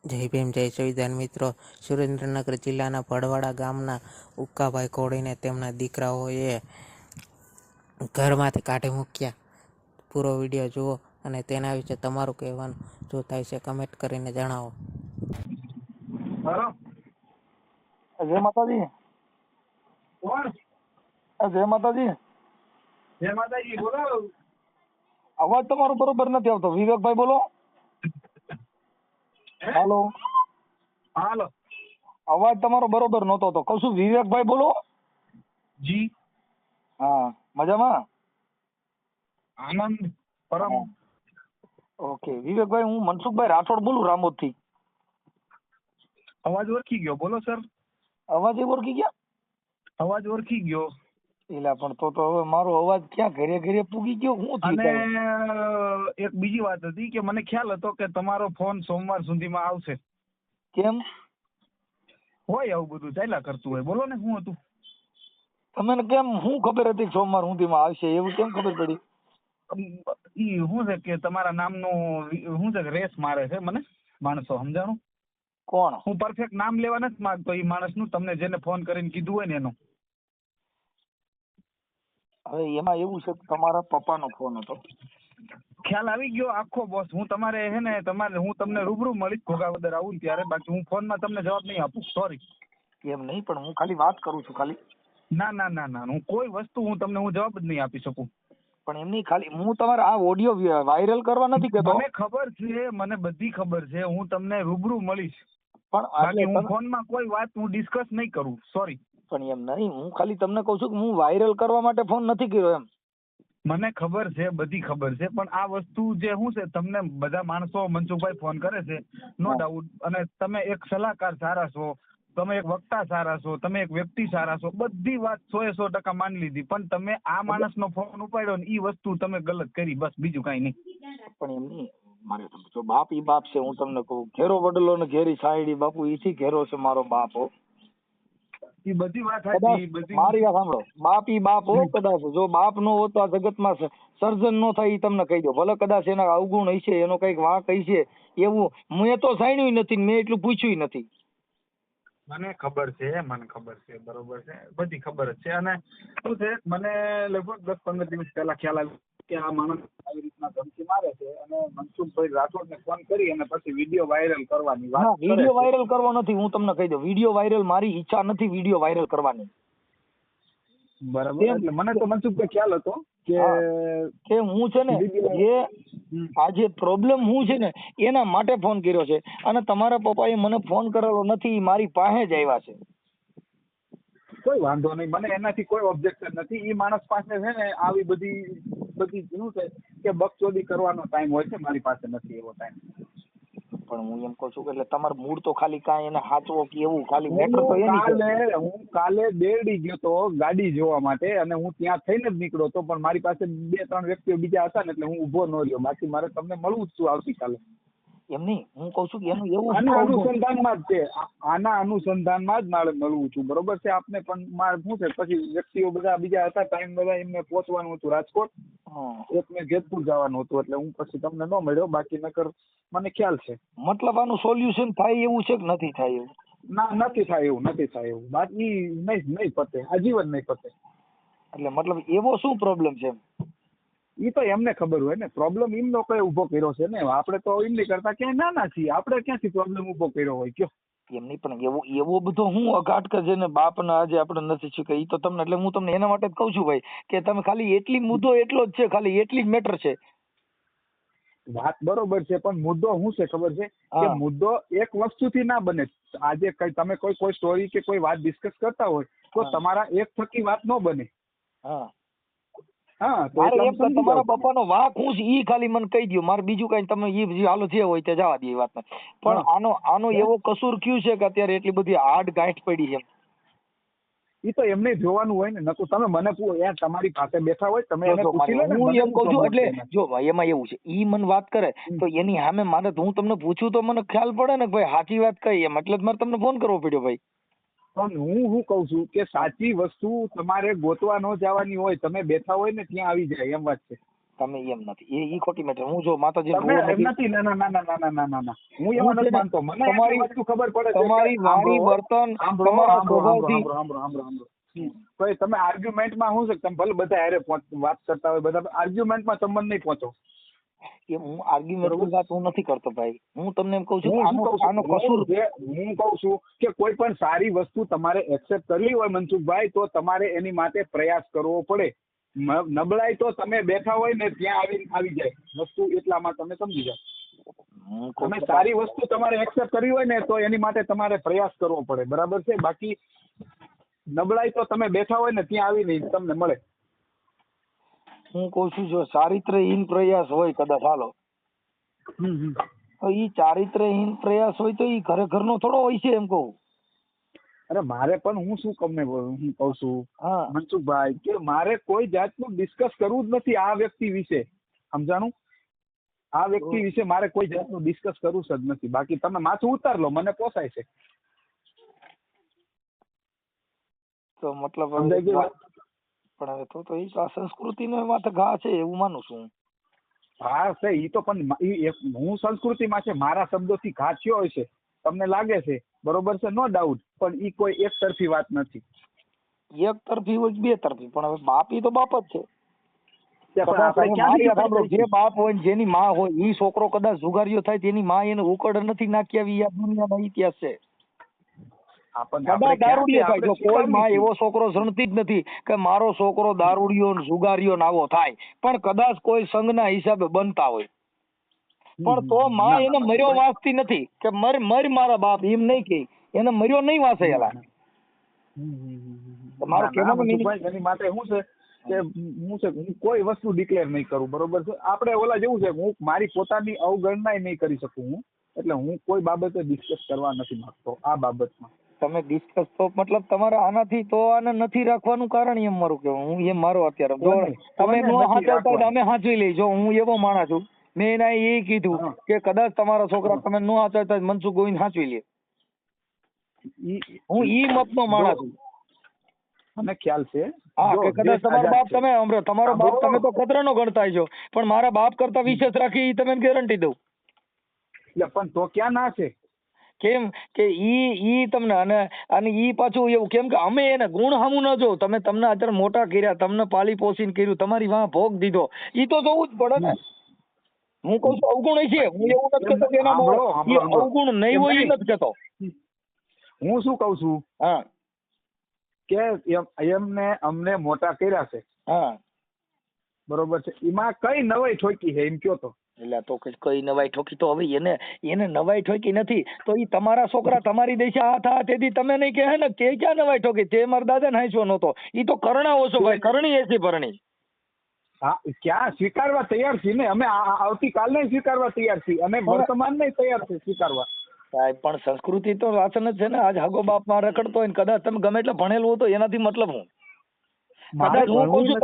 જય ભીમ જય સંવિધાન મિત્રો. સુરેન્દ્રનગર જિલ્લાના ભડવાડા ગામના ઉક્કાભાઈ કોળીને તેમના દીકરાઓએ ઘરમાંથી કાઢી મૂક્યા. પૂરો વિડીયો જુઓ અને તેના વિશે તમારું કહેવાનું જો થાય છે કમેન્ટ કરીને જણાવો. જય માતાજી. કોણ? જય માતાજી. જય માતાજી, બોલો. અવાજ તમારો બરોબર નથી આવતો. વિવેકભાઈ બોલો. હાલો. હાલો. અવાજ તમારો બરોબર નહોતો તો કહું છું વિવેકભાઈ બોલો. જી. હા, મજામાં? આનંદ પરમ. ઓકે વિવેકભાઈ, હું મનસુખભાઈ રાઠોડ બોલું રામોદ થી. અવાજ ઓળખી ગયો, બોલો સર. અવાજ એ ઓળખી ગયા? અવાજ ઓળખી ગયો. એલા પણ તો હવે મારો અવાજ ક્યાં ઘરે ઘરે પૂગી ગયો? હું અને એક બીજી વાત હતી કે મને ખ્યાલ હતો કે તમારો ફોન સોમવાર સુધીમાં આવશે. કેમ હોય આવું બધું ચાલ્યા કરતું હોય. બોલો ને શું હતું? તમને કેમ હું ખબર હતી સોમવાર સુધીમાં આવશે એવું કેમ ખબર પડી? ઈ શું છે કે તમારા નામનું શું છે કે રેસ મારે છે મને માણસો, સમજાણું? કોણ? હું પરફેક્ટ નામ લેવા નથી માંગતો ઈ માણસનું, તમને જેને ફોન કરીને કીધું હોય ને એનું. હવે એમાં એવું છે કે તમારા પપ્પાનો ફોન હતો. ખ્યાલ આવી ગયો આખો બોસ. હું તમારે હે ને હું તમને રૂબરૂ મળીશ ઘોઘાવદર આવું ને ત્યારે. બાકી હું ફોનમાં તમને જવાબ નહીં આપું, સોરી. એમ નહીં, પણ હું ખાલી વાત કરું છું ખાલી. ના ના ના ના, હું કોઈ વસ્તુ હું જવાબ જ નહીં આપી શકું. પણ એમની ખાલી હું તમારા આ ઓડિયો વાયરલ કરવા નથી કહેતો. મને ખબર છે, મને બધી ખબર છે. હું તમને રૂબરૂ મળીશ, પણ બાકી હું ફોનમાં કોઈ વાત હું ડિસ્કસ નહીં કરું, સોરી. પણ એમ નહીં, હું ખાલી તમને કહું છું કે હું વાયરલ કરવા માટે ફોન નથી કર્યો એમ. મને ખબર છે, બધી ખબર છે. પણ આ વસ્તુ જે શું છે, તમને બધા માણસો મનસુખભાઈ ફોન કરે છે, નો ડાઉટ. અને તમે એક સલાહકાર સારા છો, તમે એક વક્તા સારા છો, તમે એક વ્યક્તિ સારા છો, બધી વાત 100% માની લીધી. પણ તમે આ માણસનો ફોન ઉપાડ્યો ને ઈ વસ્તુ તમે ગલત કરી, બસ, બીજું કઈ નહીં. પણ એમ નહીં, મારે જો બાપ ઈ બાપ છે. હું તમને કહું, ઘેરો વડલો ને ઘેરી સાયડી, બાપુ ઈથી ઘેરો છે મારો બાપ હો. ઈ બધી વાત સાચી, બધી મારી વાત સાંભળો, બાપ ઈ બાપ હો. કદાચ જો બાપ નો હોત તો આ જગતમાં સર્જન નો થાય, ઈ તમને કહી દો. ભલે કદાચ એના અવગુણ હશે, એનો કઈક વાંક હશે, એવું મેં તો જાણ્યું નથી, મેં એટલું પૂછ્યું નથી. મને ખબર છે, બરોબર છે, બધી ખબર જ છે. અને શું છે, મને લગભગ 10-15 દિવસ પહેલા ખ્યાલ આવ્યો કે આ માણસ આવી રીતના ધમકી મારે છે અને મનસુખભાઈ રાઠોડને ફોન કરી અને પછી વિડીયો વાયરલ કરવાની વાત કરે છે. વિડીયો વાયરલ કરવો નથી, હું તમને કહી દઉં. વિડીયો વાયરલ મારી ઈચ્છા નથી, વિડીયો વાયરલ કરવાની. બરાબર. એટલે મને તો મનસુખભાઈ ખ્યાલ હતો કે હું છે ને જે આ જે પ્રોબ્લેમ હું છે ને એના માટે ફોન કર્યો છે. અને તમારા પપ્પાએ મને ફોન કરેલો નથી, મારી પાસે જ આવ્યા છે. કોઈ વાંધો નહીં, મને એનાથી કોઈ ઓબ્જેક્શન નથી. એ માણસ પાસે છે ને આવી બધી શું છે કે બકચોદી કરવાનો ટાઈમ હોય છે, મારી પાસે નથી એવો ટાઈમ. પણ હું એમ કહું છું કે એટલે તમારું મૂડ તો ખાલી કાંઈ એને હાચવો કે એવું ખાલી મેટર તો એની છે. હું કાલે બેરડી ગયો તો ગાડી જોવા માટે, અને હું ત્યાં થઈને જ નીકળ્યો હતો. પણ મારી પાસે 2-3 વ્યક્તિઓ બીજા હતા ને, એટલે હું ઊભો ન રહ્યો. બાકી મારે તમને મળવું જ છું આવતીકાલે. એમ નહીં, હું કહું છું કે એનું એવું આના અનુસંધાનમાં જ છે, આના અનુસંધાનમાં જ મારે મળવું છું, બરોબર છે આપને. પણ મારે શું છે, પછી વ્યક્તિઓ બધા બીજા હતા, ટાઈમ બધા એમને પહોંચવાનું હતું રાજકોટ, એકને જેતપુર જવાનું હતું, એટલે હું પછી તમને ન મળ્યો. બાકી નકર મને ખ્યાલ છે. મતલબ આનું સોલ્યુશન થાય એવું છે કે નથી થાય એવું? ના, નથી થાય એવું. બાકી નહીં પતે, આજીવન નહીં પતે. એટલે મતલબ એવો શું પ્રોબ્લેમ છે? ઈ તો એમને ખબર હોય ને. પ્રોબ્લેમ એમ લોકોએ ઉભો કર્યો છે ને, આપણે તો એમ નહીં કરતા, ક્યાંય નાના છીએ આપણે, ક્યાંથી પ્રોબ્લેમ ઉભો કર્યો હોય કયો? એમ નહીં, પણ એવો બધો હું અઘાટ કે જેને બાપને આજે આપણે નથી શીખ્યા, ઈ તો તમને, એટલે હું તમને એના માટે જ કહું છું ભાઈ કે તમે ખાલી એટલી મુદ્દો એટલો જ છે, ખાલી એટલી જ મેટર છે. વાત બરોબર છે, પણ મુદ્દો શું છે ખબર છે કે મુદ્દો એક વસ્તુથી ના બને. આજે તમે કોઈ સ્ટોરી કે કોઈ વાત ડિસ્કસ કરતા હોય તો તમારા એક થકી વાત ન બને. તમારા પપ્પાનો વાંક હું છે ઈ ખાલી મને કહી દો. મારે બીજું કઈ તમે ઈ હાલો જે હોય તે જવા દે વાત. પણ આનો એવો કસૂર ક્યું છે કે અત્યારે એટલી બધી હાર્ડ ગાંઠ પડી છે? ઈ તો એમને જોવાનું હોય ને. નકુ તમે મને પૂછો, યાર તમારી પાસે બેઠા હોય તમે એને પૂછી લો ને. હું એમ કહું છું, એટલે જો ભાઈ એમાં એવું છે, ઈ મને વાત કરે તો એની સામે મારે હું તમને પૂછું તો મને ખ્યાલ પડે ને ભાઈ સાચી વાત કઈ એમ. એટલે જ મારે તમને ફોન કરવો પડ્યો ભાઈ. પણ હું કઉ છું કે સાચી વસ્તુ તમારે ગોતવા ન જવાની હોય, તમે બેઠા હોય ને ત્યાં આવી જાય, એમ વાત છે. તમે એમ નથી ઈ ખોટી મેટર. હું જો માતાજી તમે એમ નથી. ના ના ના ના ના ના ના ના હું એમાં નથી માનતો. મને તમારી એટલી વસ્તુ ખબર પડે છે તમારી કે વાણી વર્તન તમારા સ્વભાવથી કોઈ તમે આર્ગ્યુમેન્ટમાં શું છે તમે ભલે બધા હારે વાત કરતા હોય બધા આર્ગ્યુમેન્ટમાં તમે નહીં પહોંચો. એ હું આર્ગ્યુમેન્ટની વાત હું નથી કરતો ભાઈ. હું તમને એમ કહું છું હું શું કહું છું? આનો કસૂર હું કહું છું કે કોઈ પણ સારી વસ્તુ તમારે એક્સેપ્ટ કરવી હોય મનસુખભાઈ તો તમારે એની માટે પ્રયાસ કરવો પડે. નબળાઈ તો તમે બેઠા હોય ને ત્યાં આવી જાય વસ્તુ. એટલામાં તમે સમજી જાઓ. તમે સારી વસ્તુ તમારે એક્સેપ્ટ કરવી હોય ને તો એની માટે તમારે પ્રયાસ કરવો પડે. બરાબર છે. બાકી નબળાઈ તો તમે બેઠા હોય ને ત્યાં આવીને તમને મળે. હું કઉ છું જો ચારિત્રહીન પ્રયાસ હોય કદાચ હાલો તો ઈ ચારિત્રહીન પ્રયાસ હોય તો ઈ ખરેખરનો થોડો હોય છે એમ કહું. અરે મારે પણ હું શું હું કઉ છું હા મનસુખભાઈ કે મારે કોઈ જાતનું ડિસ્કસ કરવું જ નથી આ વ્યક્તિ વિશે. સમજાણું? આ વ્યક્તિ વિશે મારે કોઈ જાતનું ડિસ્કસ કરવું જ નથી. બાકી તમે માથું ઉતાર લો મને પોસાય છે. તો મતલબ સમજાઈ ગઈ વાત? પણ હવે તો ઈ આ સંસ્કૃતિનો માથે ઘા છે એવું માનું છું. હા છે ઈ તો પણ હું સંસ્કૃતિમાં છે મારા શબ્દોથી ઘા થયો હોય છે તમને લાગે છે બરોબર છે નો ડાઉટ. પણ ઈ કોઈ એક તરફી વાત નથી. એક તરફી હોય બે તરફી પણ હવે બાપ ઈ તો બાપ જ છે. આપણે ક્યાંથી જે બાપ હોય ને જેની માં હોય ઈ છોકરો કદાચ જુગારીઓ થાય તેની માં એને ઉકળ નથી નાખી આવી આ દુનિયાનો ઇતિહાસ છે. કોઈ માં એવો છોકરો જણતી જ નથી કે મારો છોકરો દારૂડિયો ને જુગારીયો ને આવો થાય. પણ કદાચ કોઈ સંઘના હિસાબે બનતા હોય પણ તો માં એને મર્યો વાંચતી નથી કે મર મારા બાપ એમ નહીં કે એને મર્યો નહીં વાંચે. મારો કહેવાનો એની માટે શું છે કે હું કોઈ વસ્તુ ડિક્લેર નહીં કરું. બરોબર છે. આપણે ઓલા જેવું છે હું મારી પોતાની અવગણના નહીં કરી શકું હું. એટલે હું કોઈ બાબતે ડિસ્કસ કરવા નથી માંગતો આ બાબતમાં. તમે ડિસ્કસ તો મતલબ તમારે આનાથી તો આને નથી રાખવાનું કારણ એમ મારું કેવું. હું એમ મારો અત્યારે તમે નો હાચવતા અમે હાચવી લઈ. જો હું એવો માણસ છું મેં એના એ કીધું કે કદાચ તમારા છોકરા તમે નો હાચવતા મનસુખ ગોવિંદ હાચવી લે. હું ઈ મતનો માણસ છું. મને ખ્યાલ છે. હા કે કદાચ તમારો બાપ તમે તમારો બાપ તમે તો ખતરાનો ગણતા છો પણ મારા બાપ કરતા વિશેષ રાખી ઈ તમે ગેરંટી દઉં. પણ તો ક્યાં ના છે કેમ કે ઈ તમને અને ઈ પાછું એવું કેમ કે અમે એને ગુણ હામું ન જો તમે તમને અત્યારે મોટા કર્યા તમને પાલી પોષીને કર્યું તમારી વાં ભોગ દીધો ઈ તો જોવું જ પડે ને. હું કહું છું અવગુણ છે. હું એવું નથી કહેતો કે એના અવગુણ નહીં હોય એ નથી કહેતો. હું શું કઉ છું હા કે અમને મોટા કર્યા છે. હા બરોબર છે. એમાં કઈ નવાઈ ઠોકી છે એમ કયો તો. એટલે તો કઈ નવાઈ ઠોકી તો હવે એને નવાઈ ઠોકી નથી તો ઈ તમારા છોકરા તમારી દેશે આ થા તેથી તમે નહીં કહે ને તે ક્યાં નવાઈ ઠોકી. તે મારા દાદા ને હાંચવો નહોતો ઈ તો કરણા ઓછો ભાઈ કરણી એસી ભરણી. હા ક્યાં સ્વીકારવા તૈયાર છીએ ને અમે આવતીકાલને સ્વીકારવા તૈયાર છીએ અને વર્તમાનને તૈયાર છે સ્વીકારવા. સાહેબ પણ સંસ્કૃતિ તો વાસન જ છે ને. આજ હગો બાપ માં રખડતો હોય કદાચ તમે ગમે એટલે ભણેલું હોય તો એનાથી મતલબ હું કદાચ હું કહું છું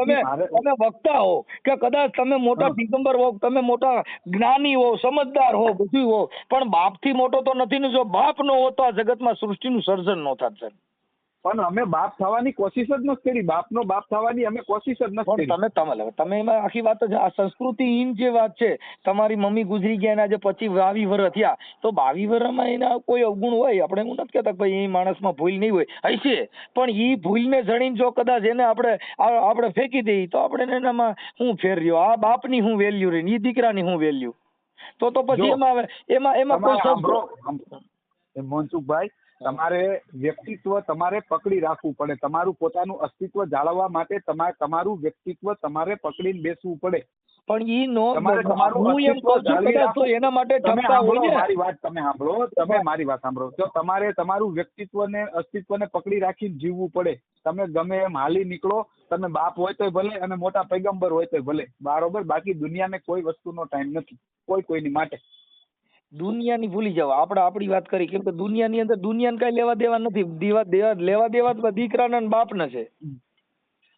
તમે વક્તા હો કે કદાચ તમે મોટા દિગંબર હો તમે મોટા જ્ઞાની હો સમજદાર હો બધું હો પણ બાપ થી મોટો તો નથી ને. જો બાપ નો હોતો આ જગતમાં સૃષ્ટિનું સર્જન નો થાત સર. પણ અમે બાપ થવાની કોશિશ જ નથી કરી. બાપનો બાપ થવાની અમે કોશિશ જ નથી કરી. તમે એમાં આખી વાત જ આ સંસ્કૃતિહીન જે વાત છે. તમારી મમ્મી ગુજરી ગયા એના જે 22 વર્ષ થયા તો 22 વર્ષમાં એના કોઈ અવગુણ હોય આપણે એવું નથી કહેતા ભાઈ એ માણસમાં ભૂલ નહીં હોય હશે પણ એ ભૂલને જણીને જો કદાચ એને આપણે ફેંકી દઈએ તો આપણે એનામાં શું ફેર રહ્યો. આ બાપની શું વેલ્યુ રહી એ દીકરાની શું વેલ્યુ તો પછી એમાં કોઈ મનસુખભાઈ તમારે વ્યક્તિત્વ તમારે પકડી રાખવું પડે. તમારું પોતાનું અસ્તિત્વ જાળવવા માટે તમારું વ્યક્તિત્વ તમારે પકડીને બેસવું પડે. પણ ઈ નો હું એમ કહું છું કદાચ તો એના માટે ઠપકા હોય ને. મારી વાત તમે સાંભળો. તમે મારી વાત સાંભળો. તો તમારે તમારું વ્યક્તિત્વને અસ્તિત્વને પકડી રાખીને જીવવું પડે. તમે ગમે એમ હાલી નીકળો. તમે બાપ હોય તોય ભલે અને મોટા પૈગંબર હોય તોય ભલે. બરાબર. બાકી દુનિયાને કોઈ વસ્તુનો ટાઈમ નથી કોઈની માટે. દુનિયાની ભૂલી જાવ. આપણે આપણી વાત કરી કેમ કે દુનિયાની અંદર દુનિયાને કઈ લેવા દેવા નથી. લેવા દેવા દીકરાના ને બાપના છે.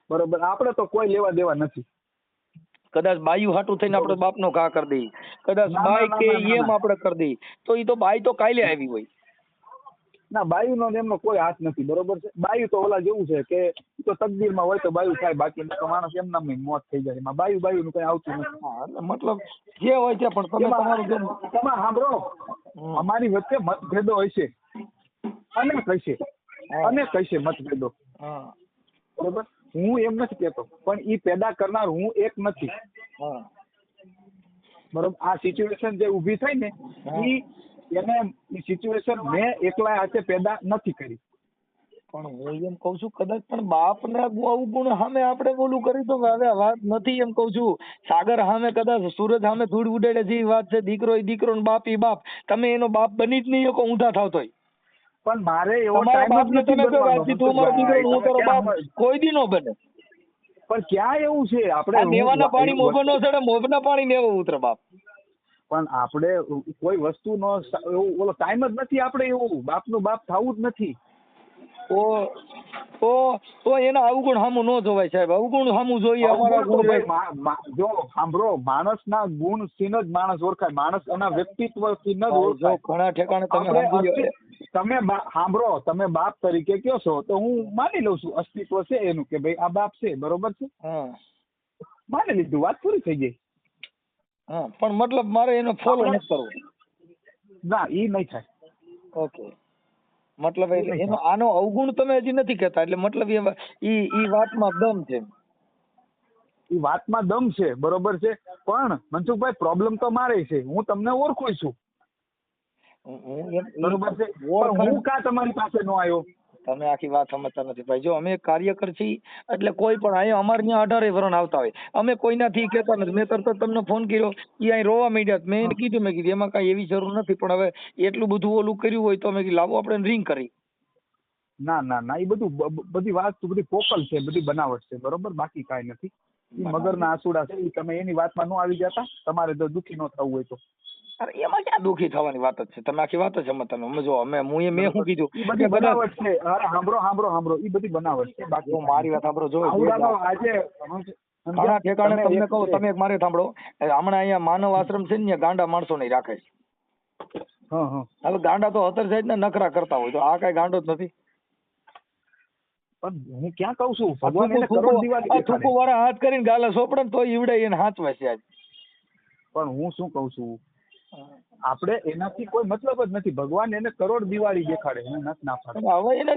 બરોબર. આપણે તો કોઈ લેવા દેવા નથી. કદાચ બાયું હાટું થઈને આપણે બાપનો ઘા કરી દઈએ. કદાચ બાઈ કે એમ આપણે કરી દઈએ તો ઈ તો બાઈ તો કાલે આવી હોય. ના બાયુનો ને એમનો કોઈ હાથ નથી, બરોબર છે. બાયુ તો ઓલા જેવું છે કે ઈ તો તકદીરમાં હોય તો બાયુ થાય, બાકી તો માણસ એમ નામ મોત થઈ જાય. એમાં બાયુનું કઈ આવતું નથી. હા, એટલે મતલબ જે હોય છે, પણ તમે તમારું જેમ તમે સાંભળો, અમારી વચ્ચે મતભેદો હશે, અનેક હશે મતભેદો, હા બરોબર. હું એમ નથી કેતો, પણ ઈ પેદા કરનાર હું એક નથી, હા બરોબર. આ સિચ્યુએશન જે ઊભી થઈ ને ઈ સિચ્યુએશન મેં એકલા હાથે પેદા નથી કરી. પણ હું એમ કઉ છું, કદાચ પણ બાપ ને અવગુણ સામે આપણે બોલું કરી તો હવે વાત નથી. એમ કઉ છું, સાગર સામે કદાચ સૂરજ સામે ધૂળ ઉડેડે જેવી વાત છે. દીકરો એ દીકરો ને બાપ ઈ બાપ. તમે એનો બાપ બની જ નહીં શકો ઊંધા થાવ તોય. પણ મારે એવો તમારા ટાઈમ બાપ ને તમે કહો આજથી તું મારો દીકરો હું તારો બાપ, પણ કોઈ દી નો બને. ક્યાં એવું છે? આ દેવાના પાણી મોભે નો ચડે, મોભના પાણી નેવો ઉતરે બાપ. પણ આપણે કોઈ વસ્તુનો એવું ઓલો ટાઈમ જ નથી. આપણે એવું બાપનું બાપ થવું જ નથી. તો એના અવગુણ સામું ન જોવાય સાહેબ. અવગુણ સામું જોઈએ. અમારા ગુણ જો સાંભળો, માણસના ગુણ થી જ માણસ ઓળખાય. માણસ એના વ્યક્તિત્વ થી જ ઓળખાય. ઘણા ઠેકાણે તમે તમે સાંભળો, તમે બાપ તરીકે કયો છો તો હું માની લઉં છું, અસ્તિત્વ છે એનું, કે ભાઈ આ બાપ છે, બરોબર છે, માની લીધું, વાત પૂરી થઈ ગઈ. હા, પણ મતલબ મારે એનો ફોલો નથી કરવો. ના, ઈ નહીં થાય. ઓકે, મતલબ એનો આનો અવગુણ તમે હજી નથી કહેતા, એટલે મતલબ ઈ વાતમાં દમ છે. ઈ વાતમાં દમ છે, બરોબર છે. પણ મનસુખભાઈ, પ્રોબ્લેમ તો મારે છે. હું તમને ઓળખું છું, બરોબર છે. પણ હું કા તમારી પાસે નો આવ્યો? તમે આખી વાત સમજતા નથી ભાઈ. જો અમે કાર્યકર છીએ, એટલે કોઈ પણ અહીંયા અમારે ત્યાં 18 વરણ આવતા હોય, અમે કોઈનાથી કહેતા નથી. મેં તરત તમને ફોન કર્યો, એ અહીં રોવા માંડ્યા. મેં એને કીધું, મેં કીધું એમાં કાંઈ એવી જરૂર નથી, પણ હવે એટલું બધું ઓલું કર્યું હોય તો અમે કીધું લાવો આપણે રિંગ કરી. ના, એ બધી વાત બધી પોકલ છે, બધી બનાવટ છે, બરોબર. બાકી કાંઈ નથી. એ મગરના આસુડા છે. એ તમે એની વાતમાં ન આવી જતા. તમારે જો દુઃખી ન થવું હોય તો. અરે એમાં ક્યાં દુઃખી થવાની વાત જ છે? તમે આખી વાત જ સમજતા નથી. જો મેં શું કીધું, એ બધી બનાવટ છે. અરે સાંભળો, એ બધી બનાવટ છે. બાકી મારી વાત સાંભળો. જો આજે ઘણા ઠેકાણે તમને કહું, તમે એક મારે સાંભળો. હમણાં અહીંયા માનવ આશ્રમ છે ને, ગાંડા માણસો નહીં રાખે છે. હવે ગાંડા તો અત્યારે સાઈડ ના નખરા કરતા હોય, તો આ કઈ ગાંડો જ નથી. પણ હું ક્યાં કહું છું, ભગવાન એને કરોડ દિવાળી દેખાડે. થૂકુ વાળા હાથ કરીને ગાલા સોપડે તો ઈવડે એને હાચવે છે આજ. પણ હું શું કહું છું, આપણે એનાથી કોઈ મતલબ જ નથી. ભગવાન એને કરોડ દિવાળી દેખાડે, એને નથી ના પાડે. હવે એને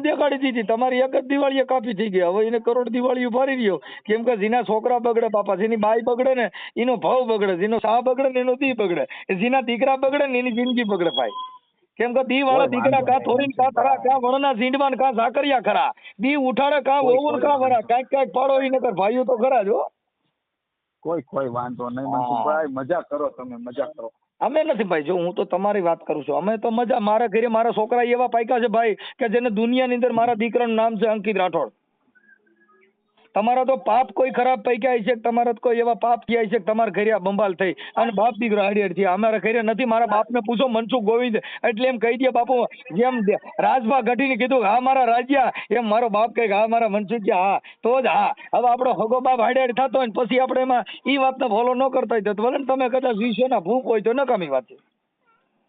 દેખાડી દીધી. તમારી એક જ દિવાળી કાપી થઈ ગઈ. હવે એને કરોડ દિવાળી ઉભારી રહ્યો. કેમ કે જેના છોકરા બગડે બાપા, જેની બાઈ બગડે ને એનો ભાવ બગડે, જેનો સા બગડે ને એનો દી બગડે, જેના દીકરા બગડે ને એની જિંદગી બગડે ભાઈ. કેમ કે દી વાળા દીકરા કા થોડીને કા થરા, કા વણના ઝીંડવાન, કા ઝાકરિયા ખરા. દી ઉઠાડે કા ઓવર કા વરા, કાંઈક પાડો ઈ નકર ભાઈઓ તો ખરા જ હો. કોઈ વાંધો નહીં મનસુખભાઈ, મજા કરો તમે, મજા કરો. અમે નથી ભાઈ. જો હું તો તમારી વાત કરું છું. અમે તો મજા. મારા ઘરે મારા છોકરા એવા પાક્યા છે ભાઈ, કે જેને દુનિયાની અંદર મારા દીકરાનું નામ છે અંકિત રાઠોડ. તમારા તો પાપ કોઈ ખરાબ પૈક્યા છે, તમારા તો કોઈ એવા પાપ થયા છે, તમારા ઘરે આ બંબાલ થઈ અને બાપ દીકરો હાડી થયા. અમારા ઘરે નથી. મારા બાપને પૂછો, મનસુખ ગોવિંદ એટલે એમ કહી દે બાપુ, જેમ રાજભા ગઢીને કીધું હા મારા રાજ્યા, એમ મારો બાપ કહે હા મારા મનસુખ, હા તો જ હા. હવે આપણો હગો બાપ હાડી થતો હોય પછી આપણે એમાં ઈ વાતને ફોલો ન કરતા હોય તો ભલે તમે કદાચ વિશ્વના ભૂખ હોય તો નકામી વાત છે.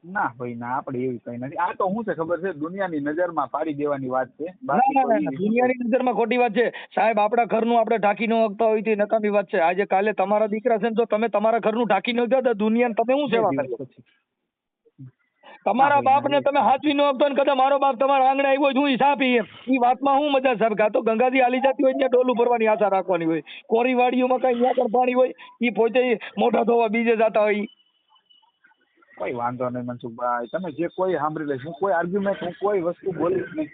ના ભાઈ ના, આપણે એવી કઈ નથી. આ તો શું છે ખબર છે, દુનિયાની નજરમાં પાડી દેવાની વાત છે. દુનિયાની નજરમાં ખોટી વાત છે સાહેબ. આપણા ઘરનું આપણે ઢાંકી ન શકતા હોય તે નકામી વાત છે. આજે કાલે તમારા દીકરા છે ને, જો તમે તમારા ઘરનું ઢાંકી ન શકતા તો દુનિયાને તમે શું સેવા કરી? તમારા બાપ ને તમે હાચવી ન શકતો ને કદાચ મારો બાપ તમારા આંગણે આવ્યો હું હિસાબ આપી, એ વાતમાં શું મજા સાહેબ? આ તો ગંગાજી હાલી જતી હોય ત્યાં ડોલું ભરવાની આશા રાખવાની હોય. કોરી વાડીઓમાં કઈ ત્યાં પાણી હોય, એ પોતે મોઢા ધોવા બીજે જતા હોય. કોઈ વાંધો નહીં મનસુખભાઈ, તમે જે કોઈ સાંભળી લઈશ. હું કોઈ આર્ગ્યુમેન્ટ, હું કોઈ વસ્તુ બોલીશ નહીં.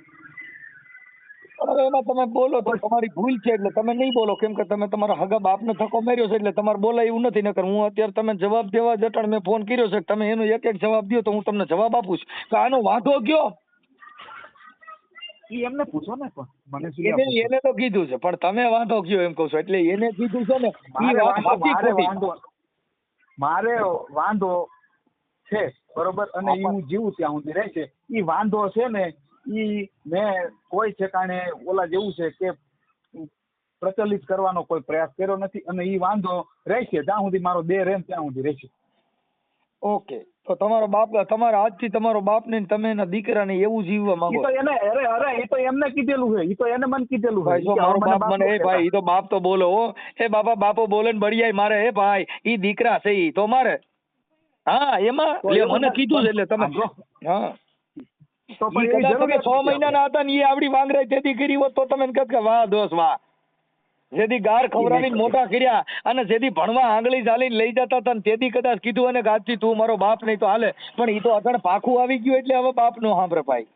હવે એમાં તમે બોલો તો તમારી ભૂલ છે, એટલે તમે નહીં બોલો. કેમ કે તમે તમારા હગા બાપને ધક્કો માર્યો છે, એટલે તમારે બોલાય એવું નથી. નકર હું અત્યારે તમે જવાબ દેવા જટાણ મેં ફોન કર્યો છે, તમે એનો એક એક જવાબ દો તો હું તમને જવાબ આપું છું કે આનો વાંધો કયો. એમને પૂછો ને, પણ મને એને તો કીધું છે, પણ તમે વાંધો કયો એમ કહો છો, એટલે એને કીધું છે ને. મારે વાંધો છે, બરોબર, અને હું જીવું ત્યાં સુધી રહેશે. ઈ વાંધો છે ને, ઈ મેં કોઈ ઠેકાણે ઓલા જેવું છે કે પ્રચલિત કરવાનો કોઈ પ્રયાસ કર્યો નથી, અને ઈ વાંધો રહેશે જ્યાં સુધી મારો દેહ રહે ત્યાં સુધી રહેશે. ઓકે, તો તમારા આજથી તમારો બાપ ને તમે એના દીકરાને એવું જીવવા ઈ માંગો તો એને અરે ઈ તો એમને કીધેલું છે, ઈ તો એને મને કીધેલું ભાઈ જો છે મારો બાપ મને એ ભાઈ ઈ તો બાપ તો બોલો હો એ બાપો બોલે ને બળિયાઈ મારે એ ભાઈ ઈ દીકરા છે ઈ તો મારે હા એમાં તો લે એવું મને ના- કીધું છે એટલે તમે સાંભળો. હા તો ઈ પણ એવી કદાચ તમે જરૂરિયાત 6 નથી મહિનાના હતા ને ઈ આવડી વાંગરાઈ તેથી કરી હોત તો તમે કહત કે વાહ દોસ્ત વાહ જેથી ગાર ખવડાવીને મોટા કર્યા અને જેથી ભણવા આંગળી ચાલીને લઈ જતા હતા ને તેથી કદાચ કીધું અને આજથી તું મારો બાપ નહીં તો હાલે પણ ઈ તો અગણ પાખું આવી ગયું એટલે હવે બાપ નો સાંભળે ભાઈ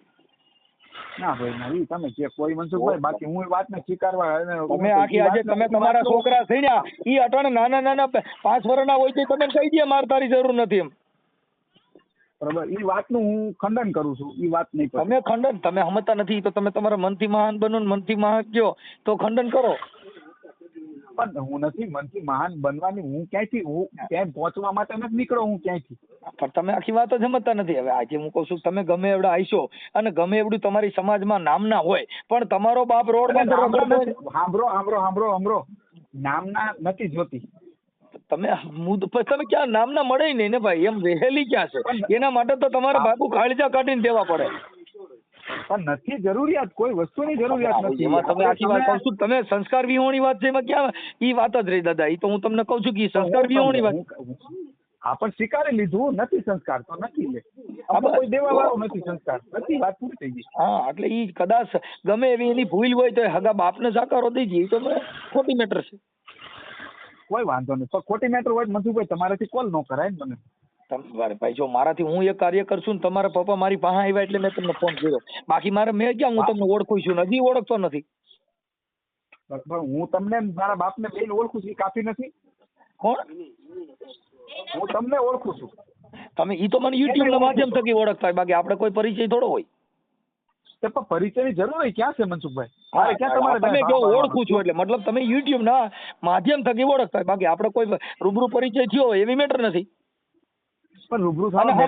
ના ભાઈ ના ઈ તમે જે કોઈ મનસુખભાઈ બાકી હું એ વાતને સ્વીકારવા અને તમે આખી આજે તમે તમારા છોકરા થયા ઈ અટાણે નાના 5 વર્ષના હોય તો તમે કહી દે મારે તારી જરૂર નથી એમ બરાબર ઈ વાતનું હું ખંડન કરું છું ઈ વાત નહીં કરું. તમે ખંડન તમે સમજતા નથી તો તમે તમારા મનથી મહાન બનો ને મનથી મહાન કયો તો ખંડન કરો પણ હું નથી મનથી મહાન બનવાની હું ક્યાંય પહોંચવા માટે નથી નીકળ્યો હું ક્યાંયથી. પણ તમે આખી વાત જ સમજતા નથી હવે આજે હું કહું છું તમે ગમે એવડા આવીશો અને ગમે એવડું તમારી સમાજમાં નામના હોય પણ તમારો બાપ રોડમાં જો રખડતો હોય ને, સાંભળો નામના નથી જોતી. તમે તમે ક્યાં નામના મળે નહીં ને ભાઈ એમ વહેલી ક્યાં છે એના માટે તો તમારે બાપુ કાળજા કાઢીને દેવા પડે પણ નથી જરૂરિયાત કોઈ વસ્તુની જરૂરિયાત નથી. એમાં તમે આખી વાત કહું છું તમે સંસ્કાર વિહોણી વાત છે એમાં ક્યાં ઈ વાત જ રહી દાદા ઈ તો હું તમને કહું છું કે ઈ સંસ્કાર વિહોણી વાત હા પણ સ્વીકારી લીધું નથી સંસ્કાર તો નથી લે આપણે કોઈ દેવા વાળો નથી સંસ્કાર નથી વાત પૂરી થઈ ગઈ. હા એટલે ઈ કદાચ ગમે એવી એની ભૂલ હોય તો એ હગા બાપને સાકારો દઈ જઈએ તો ખોટી મેટર છે. કોઈ વાંધો નહીં પણ ખોટી મેટર હોય મનસુખભાઈ તમારાથી કોલ ન કરાય ને મને. તમારે ભાઈ જો મારાથી હું એક કાર્ય કરશું ને તમારા પપ્પા મારી પાસે આવ્યા એટલે મેં તમને ફોન કર્યો બાકી મારે મેં ક્યાં હું તમને ઓળખું છું હજી ઓળખતો નથી. પણ હું તમને મારા બાપને બેન ઓળખું છું એ કાફી નથી. કોણ હું તમને ઓળખું છું. તમે ઈ તો મને યુટ્યુબ ના માધ્યમ થકી ઓળખતા હોય બાકી આપણે કોઈ પરિચય થોડો હોય. તે પણ પરિચયની જરૂર હોય ક્યાં છે મનસુખભાઈ? મારે ક્યાં તમારે તમે જો ઓળખું છું એટલે મતલબ તમે યુટ્યુબ ના માધ્યમ થકી ઓળખતા હોય બાકી આપણે કોઈ રૂબરૂ પરિચય થયો હોય એવી મેટર નથી. પણ રૂબરૂ અને હવે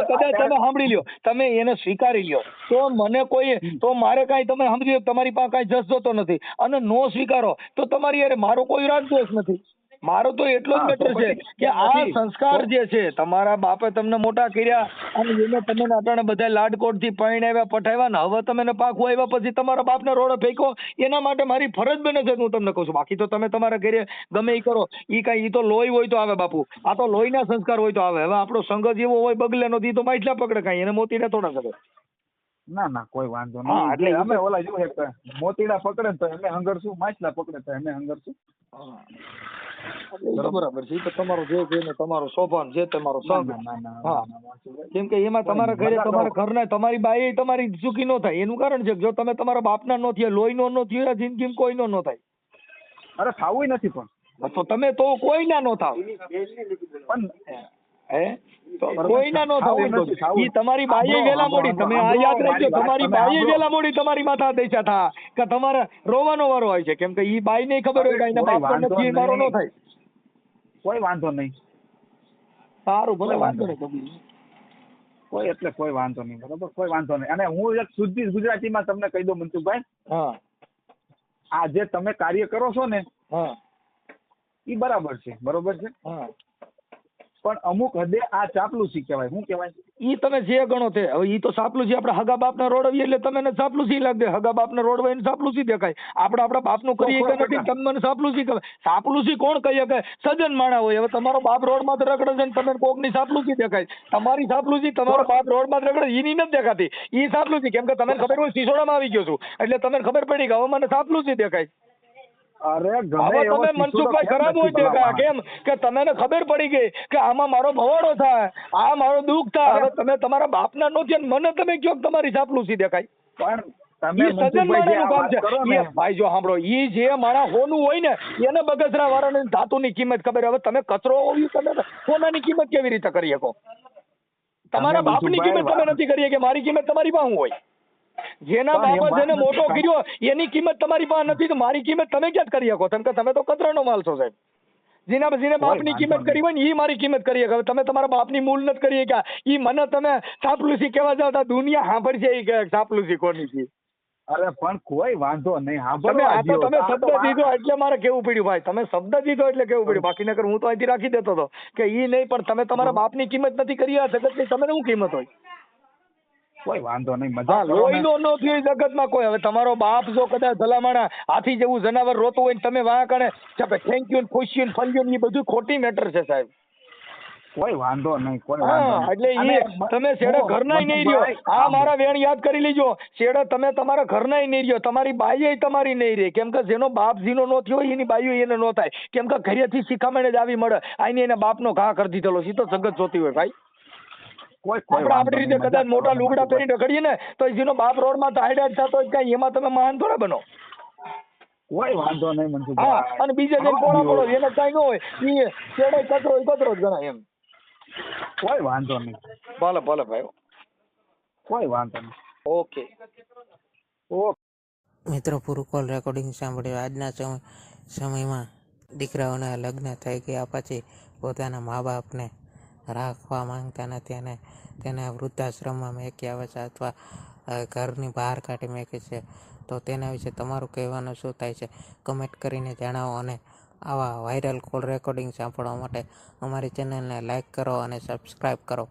કદાચ તમે સાંભળી લ્યો તમે એને સ્વીકારી લ્યો તો મને કોઈ તો મારે કાંઈ તમે સમજી લો તમારી પાસે કાંઈ જસ જોતો નથી અને નો સ્વીકારો તો તમારી યાર મારો કોઈ રાગદોષ નથી. મારો તો એટલો જ મેટર છે કે આ સંસ્કાર જે છે તમારા બાપે તમને મોટા કર્યા અને એને તમે અટાણે બધા લાડકોટ થી પરણાવ્યા પઠાવ્યા ને હવે તમે પાકું આવ્યા પછી તમારા બાપને રોડે ફેંકો એના માટે મારી ફરજ બને છે હું તમને કહું છું. બાકી તો તમે તમારા ઘરે ગમે એ કરો ઈ કઈ ઈ તો લોહી હોય તો આવે બાપુ આ તો લોહીના સંસ્કાર હોય તો આવે. હવે આપણો સંઘ જેવો હોય બગલે નો ઈ તો માછલા પકડે કાંઈ એને મોતીને થોડા શકે. ના કોઈ વાંધો હા, નહીં. એટલે અમે ઓલા જોયું કે મોતીડા પકડે તો અમે હંગરશું, માછલા પકડે તો અમે હંગરશું. એટલે બરાબર છે. ઈ તો તમારો જે છે ને તમારો સોપાન છે તમારો સંઘ. હા કેમ કે એમાં તમારા ઘરે તમારા ઘરના તમારી બાઈ તમારી સુખી નો થાય એનું કારણ છે જો તમે તમારા બાપના નો થયા લોહીનો નો થયો જિંદગીમાં કોઈનો નો થાય. અરે થાવું નથી પણ તો તમે તો કોઈના નો થાવ પણ હે તો કોઈના નો થાવ એમ કહું છું. ઈ તમારી બાઈએ વેલા મોડી તમે આ યાદ રાખજો તમારી બાઈએ વેલા મોડી તમારી માથા દેશા થા કે તમારે રોવાનો વારો હોય છે કેમ કે ઈ બાઈ ને ખબર હોય કે એના બાપ નથી મારો નો થાય. કોઈ વાંધો નહીં. સારું ભલે વાંધો નહીં કોઈ એટલે કોઈ વાંધો નહીં બરોબર કોઈ વાંધો નહીં. અને હું એક શુદ્ધ ગુજરાતીમાં તમને કહી દઉં મનસુખભાઈ હા આ જે તમે કાર્ય કરો છો ને હા ઈ બરાબર છે હા પણ અમુક હદે આ ચાપલુસી કહેવાય. શું કહેવાય? ઈ તમે જે ગણો તે હવે ઈ તો સાપલુસી આપણે હગા બાપના રોડવીએ એટલે તમે એને સાપલુસી લાગે હગા બાપના રોડવા એને સાપલુસી દેખાય. આપણે આપણા બાપનું કરીએ કે નથી તમે મને સાપલુસી કહે. સાપલુસી કોણ કહીએ કે સજ્જન માણા હોય. હવે તમારો બાપ રોડમાં રખડે છે ને તમે કોકની સાપલુસી દેખાય. તમારી સાપલુસી તમારો બાપ રોડમાં રખડે ઈની નથી દેખાતી ઈ સાપલુસી કેમ કે તમને ખબર હોય સિસોડામાં આવી ગયો છું એટલે તમને ખબર પડી કે હવે મને સાપલુસી દેખાય. અરે હવે તમે મનસુખભાઈ ખરાબ હોય છે કેમ કે તમને ખબર પડી ગઈ કે આમાં મારો ભવાડો થાય આ મારો દુઃખ થાય. હવે તમે તમારા બાપના નો છે મને તમે કયો તમારી ચાપલુસી દેખાય. પણ ઈ સજ્જન માણસનું કામ છે. ભાઈ જો સાંભળો ઈ જે માણસ હોનું હોય ને એને બગસરા વાળાને ધાતુની કિંમત ખબર. હવે તમે કચરો હોવી તમે સોનાની કિંમત કેવી રીતે કરી શકો? તમારા બાપની કિંમત તમે નથી કરી કે મારી કિંમત તમારી પાસે હોય. જેના બાપા જેને મોટો કર્યો એની કિંમત તમારી પાસે નથી તો મારી કિંમત તમે ક્યાં કરી શકો? કેમ કે તમે તો કચરાનો માલ છો સાહેબ. જેને બાપની કિંમત કરી હોય ને ઈ મારી કિંમત કરી શકે. તમે તમારા બાપની મૂળ નથી કરી કે ઈ મને તમે ચાપલુસી કેવા જાવ દુનિયા સાંભળશે ઈ કે ચાપલુસી કોની છે. અરે પણ કોઈ વાંધો નહીં. તમે આ તો તમે આ તો શબ્દ દીધો એટલે મારે કેવું પડ્યું ભાઈ, તમે શબ્દ દીધો એટલે કેવું પડ્યું, બાકી નકર હું તો અહીંથી રાખી દેતો હતો કે ઈ નહીં, પણ તમે તમારા બાપની કિંમત નથી કરી આ જગતની, તમને શું કિંમત હોય? કોઈ વાંધો નહીં, હા, મજા કરો ને. લોહીનો ન થયો જગતમાં કોઈ. હવે તમારો બાપ જો કદાચ ભલામણા હાથી જેવું જનાવર રોતું હોય ને તમે વાહ કણે થેન્ક યુ ખુશી ને ફલ્યું એ બધું ખોટી મેટર છે સાહેબ. કોઈ વાંધો નહીં, કોઈ વાંધો હા, નહીં. એટલે અને ઈ તમે શેડે ઘરનાય નહીં રહ્યો. આ મારા વેણ યાદ કરી લીજો, શેડે તમે તમારા ઘરનાય નહીં રહ્યો, તમારી બાઈએ તમારી નહીં રહે. કેમ કે જેનો બાપ જીનો નો થયો હોય એની બાઈઓ એને નો થાય. કેમ કે ઘરેથી શિખામણે જ આવી મળે. આઈને એને બાપનો ઘા કરી દીધેલો છે. ઈ તો જગત જોતી હોય ભાઈ. કોઈ આપણે આપણી રીતે કદાચ મોટા લુગડા પહેરીને રખડીએ ને તો જેનો બાપ રોડમાં હાઈડ થતો હોય કઈ એમાં તમે મહાન થોડા બનો. કોઈ વાંધો નહીં હા, મનસુખભાઈ. અને બીજે જઈને પોળા પોળો એને કઈ ન હોય ઈ શેડે કચરો જ ગણાય એમ. કોઈ વાંધો નહીં. ભલે ભલે ભાઈ, કોઈ વાંધો નહીં. ઓકે. મિત્રો, પૂરું કોલ રેકોર્ડિંગ સાંભળ્યું. આજના સમયમાં દીકરાઓના લગ્ન થઈ ગયા પછી પોતાના મા બાપને રાખવા માંગતા નથી અને તેને વૃદ્ધાશ્રમમાં મેકી આવે છે અથવા ઘરની બહાર કાઢી મેકે છે. તો તેના વિશે તમારું કહેવાનું શું થાય છે કમેન્ટ કરીને જણાવો, અને આવા વાયરલ કોલ રેકોર્ડિંગ સાંભળવા માટે અમારી ચેનલને લાઈક કરો અને સબસ્ક્રાઈબ કરો.